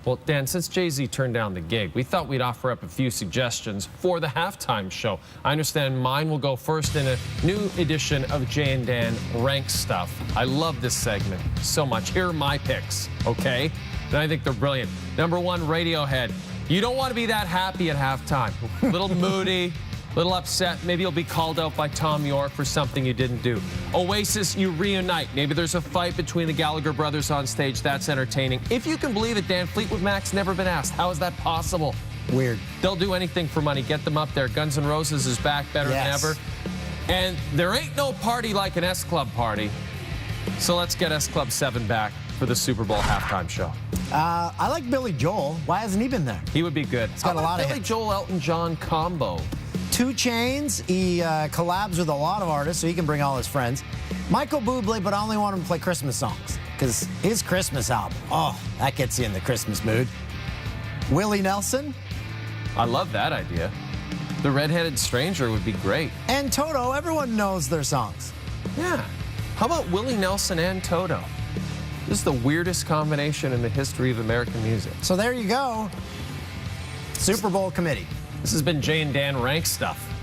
Well, Dan, since Jay-Z turned down the gig, we thought we'd offer up a few suggestions for the halftime show. I understand mine will go first in a new edition of Jay and Dan Rank Stuff. I love this segment so much. Here are my picks, okay? And I think they're brilliant. Number one, Radiohead. You don't want to be that happy at halftime. A little moody, a little upset. Maybe you'll be called out by Tom York for something you didn't do. Oasis, you reunite. Maybe there's a fight between the Gallagher brothers on stage. That's entertaining. If you can believe it, Dan, Fleetwood Mac's never been asked. How is that possible? Weird. They'll do anything for money. Get them up there. Guns N' Roses is back better than ever. And there ain't no party like an S Club party. So let's get S Club 7 back for the Super Bowl halftime show. I like Billy Joel. Why hasn't he been there? He would be good. He's got a lot of Billy hits. Joel, Elton John combo. 2 Chainz. He collabs with a lot of artists, so he can bring all his friends. Michael Bublé, but I only want him to play Christmas songs because his Christmas album, oh, that gets you in the Christmas mood. Willie Nelson. I love that idea. The Redheaded Stranger would be great. And Toto. Everyone knows their songs. Yeah. How about Willie Nelson and Toto? This is the weirdest combination in the history of American music. So there you go. Super Bowl committee. This has been Jay and Dan Rank Stuff.